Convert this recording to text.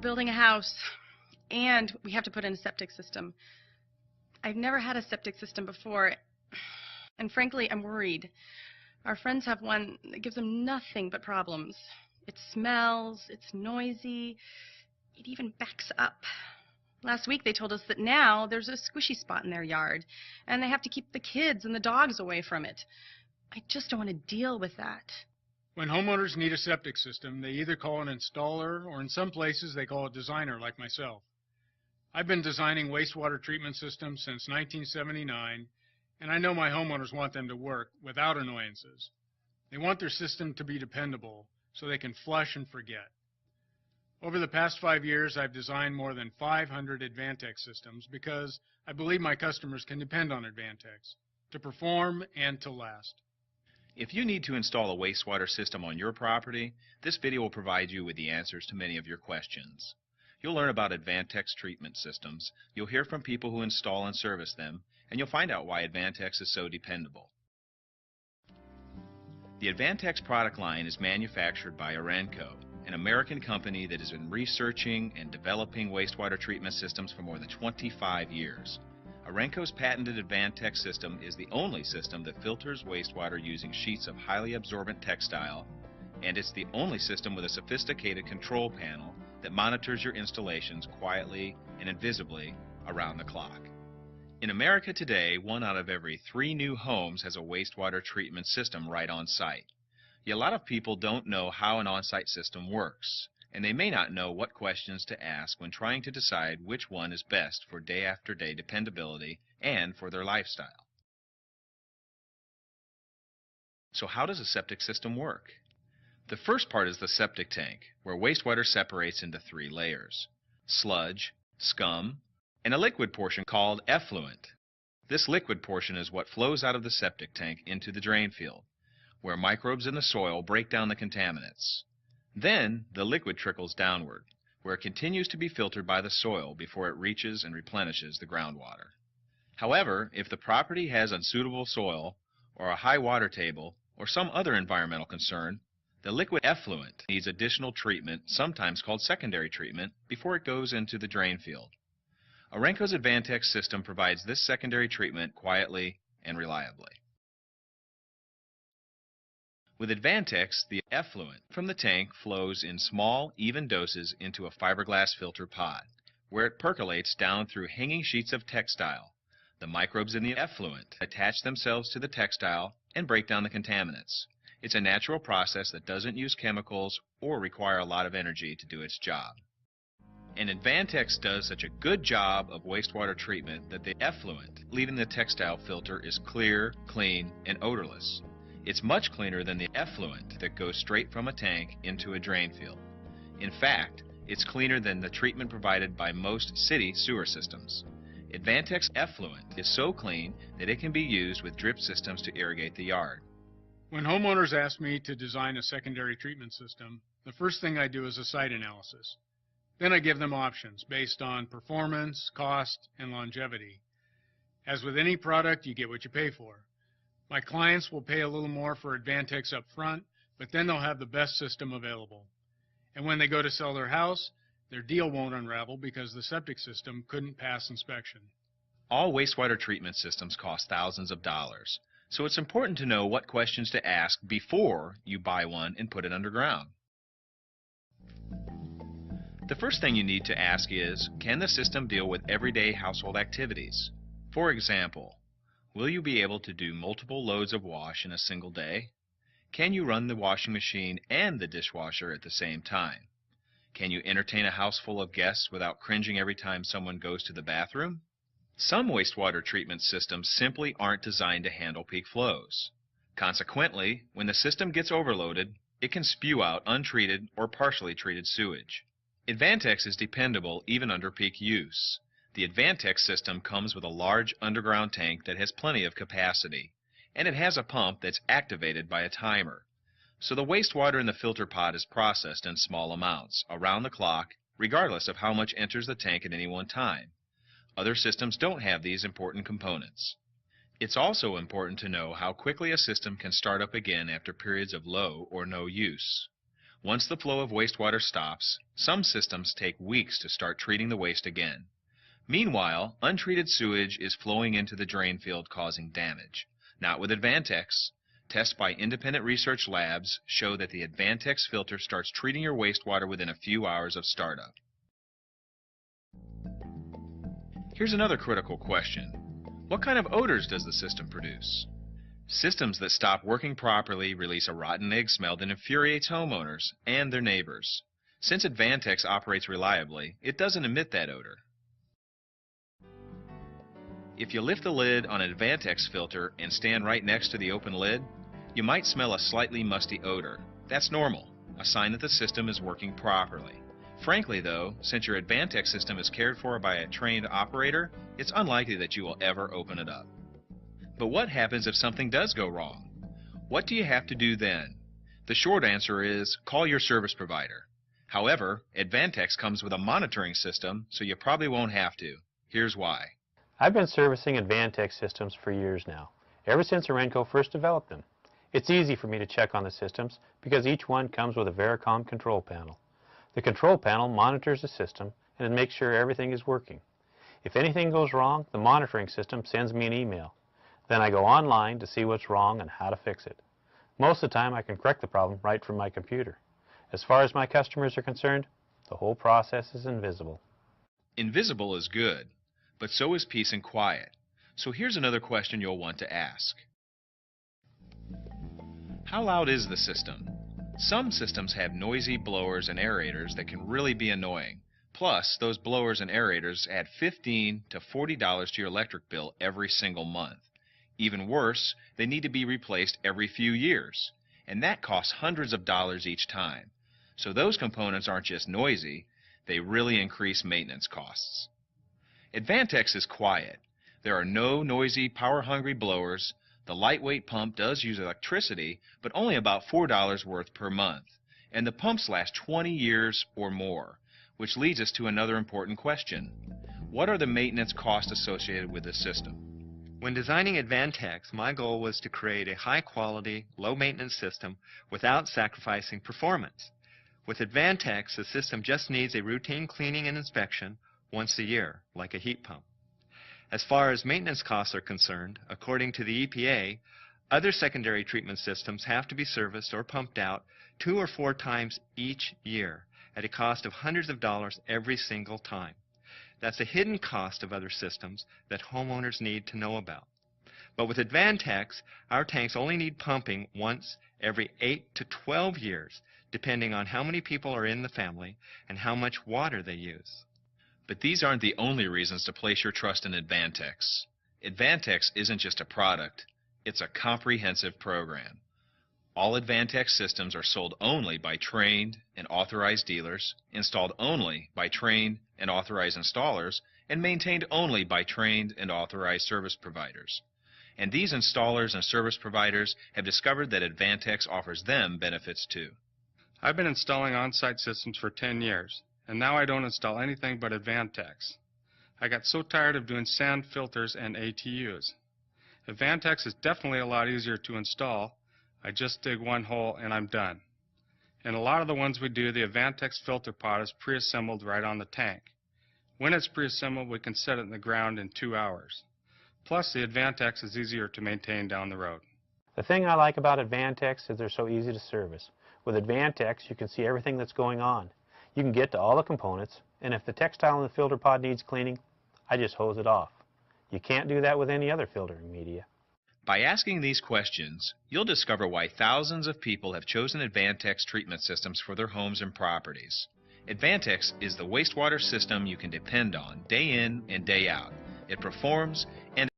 building a house, and we have to put in a septic system. I've never had a septic system before, and frankly, I'm worried. Our friends have one that gives them nothing but problems. It smells, it's noisy, it even backs up. Last week they told us that now there's a squishy spot in their yard, and they have to keep the kids and the dogs away from it. I just don't want to deal with that. When homeowners need a septic system, they either call an installer, or in some places they call a designer like myself. I've been designing wastewater treatment systems since 1979, and I know my homeowners want them to work without annoyances. They want their system to be dependable so they can flush and forget. Over the past 5 years, I've designed more than 500 Advantex systems because I believe my customers can depend on Advantex to perform and to last. If you need to install a wastewater system on your property, this video will provide you with the answers to many of your questions. You'll learn about Advantex treatment systems, you'll hear from people who install and service them, and you'll find out why Advantex is so dependable. The Advantex product line is manufactured by Arenco, an American company that has been researching and developing wastewater treatment systems for more than 25 years. Arenco's patented Advantex system is the only system that filters wastewater using sheets of highly absorbent textile, and it's the only system with a sophisticated control panel that monitors your installations quietly and invisibly around the clock. In America today, 1 out of every 3 new homes has a wastewater treatment system right on site. Yet a lot of people don't know how an on-site system works, and they may not know what questions to ask when trying to decide which one is best for day-after-day dependability and for their lifestyle. So how does a septic system work? The first part is the septic tank, where wastewater separates into 3 layers: sludge, scum, and a liquid portion called effluent. This liquid portion is what flows out of the septic tank into the drain field, where microbes in the soil break down the contaminants. Then the liquid trickles downward, where it continues to be filtered by the soil before it reaches and replenishes the groundwater. However, if the property has unsuitable soil, or a high water table, or some other environmental concern, the liquid effluent needs additional treatment, sometimes called secondary treatment, before it goes into the drain field. Arenco's Advantex system provides this secondary treatment quietly and reliably. With Advantex, the effluent from the tank flows in small, even doses into a fiberglass filter pod, where it percolates down through hanging sheets of textile. The microbes in the effluent attach themselves to the textile and break down the contaminants. It's a natural process that doesn't use chemicals or require a lot of energy to do its job. And Advantex does such a good job of wastewater treatment that the effluent leaving the textile filter is clear, clean, and odorless. It's much cleaner than the effluent that goes straight from a tank into a drain field. In fact, it's cleaner than the treatment provided by most city sewer systems. Advantex effluent is so clean that it can be used with drip systems to irrigate the yard. When homeowners ask me to design a secondary treatment system, the first thing I do is a site analysis. Then I give them options based on performance, cost, and longevity. As with any product, you get what you pay for. My clients will pay a little more for Advantex up front, but then they'll have the best system available. And when they go to sell their house, their deal won't unravel because the septic system couldn't pass inspection. All wastewater treatment systems cost thousands of dollars, so it's important to know what questions to ask before you buy one and put it underground. The first thing you need to ask is, can the system deal with everyday household activities? For example, will you be able to do multiple loads of wash in a single day? Can you run the washing machine and the dishwasher at the same time? Can you entertain a house full of guests without cringing every time someone goes to the bathroom? Some wastewater treatment systems simply aren't designed to handle peak flows. Consequently, when the system gets overloaded, it can spew out untreated or partially treated sewage. Advantex is dependable even under peak use. The Advantex system comes with a large underground tank that has plenty of capacity, and it has a pump that's activated by a timer. So the wastewater in the filter pod is processed in small amounts, around the clock, regardless of how much enters the tank at any one time. Other systems don't have these important components. It's also important to know how quickly a system can start up again after periods of low or no use. Once the flow of wastewater stops, some systems take weeks to start treating the waste again. Meanwhile, untreated sewage is flowing into the drain field causing damage. Not with Advantex. Tests by independent research labs show that the Advantex filter starts treating your wastewater within a few hours of startup. Here's another critical question. What kind of odors does the system produce? Systems that stop working properly release a rotten egg smell that infuriates homeowners and their neighbors. Since Advantex operates reliably, it doesn't emit that odor. If you lift the lid on an Advantex filter and stand right next to the open lid, you might smell a slightly musty odor. That's normal, a sign that the system is working properly. Frankly though, since your Advantex system is cared for by a trained operator, it's unlikely that you will ever open it up. But what happens if something does go wrong? What do you have to do then? The short answer is call your service provider. However, Advantex comes with a monitoring system, so you probably won't have to. Here's why. I've been servicing Advantex systems for years now, ever since Orenco first developed them. It's easy for me to check on the systems because each one comes with a Vericom control panel. The control panel monitors the system and it makes sure everything is working. If anything goes wrong, the monitoring system sends me an email. Then I go online to see what's wrong and how to fix it. Most of the time I can correct the problem right from my computer. As far as my customers are concerned, the whole process is invisible. Invisible is good, but so is peace and quiet. So here's another question you'll want to ask. How loud is the system? Some systems have noisy blowers and aerators that can really be annoying. Plus, those blowers and aerators add $15 to $40 to your electric bill every single month. Even worse, they need to be replaced every few years, and that costs hundreds of dollars each time. So those components aren't just noisy, they really increase maintenance costs. Advantex is quiet. There are no noisy, power-hungry blowers. The lightweight pump does use electricity, but only about $4 worth per month, and the pumps last 20 years or more, which leads us to another important question. What are the maintenance costs associated with this system? When designing Advantex, my goal was to create a high-quality, low-maintenance system without sacrificing performance. With Advantex, the system just needs a routine cleaning and inspection once a year, like a heat pump. As far as maintenance costs are concerned, according to the EPA, other secondary treatment systems have to be serviced or pumped out 2 or 4 times each year at a cost of hundreds of dollars every single time. That's a hidden cost of other systems that homeowners need to know about. But with Advantex, our tanks only need pumping once every 8 to 12 years, depending on how many people are in the family and how much water they use. But these aren't the only reasons to place your trust in Advantex. Advantex isn't just a product, it's a comprehensive program. All Advantex systems are sold only by trained and authorized dealers, installed only by trained and authorized installers, and maintained only by trained and authorized service providers. And these installers and service providers have discovered that Advantex offers them benefits too. I've been installing on-site systems for 10 years. And now I don't install anything but Advantex. I got so tired of doing sand filters and ATUs. Advantex is definitely a lot easier to install. I just dig one hole and I'm done. And a lot of the ones we do, the Advantex filter pod is pre-assembled right on the tank. When it's pre-assembled, we can set it in the ground in 2 hours. Plus, the Advantex is easier to maintain down the road. The thing I like about Advantex is they're so easy to service. With Advantex, you can see everything that's going on. You can get to all the components, and if the textile in the filter pod needs cleaning, I just hose it off. You can't do that with any other filtering media. By asking these questions, you'll discover why thousands of people have chosen Advantex treatment systems for their homes and properties. Advantex is the wastewater system you can depend on day in and day out. It performs and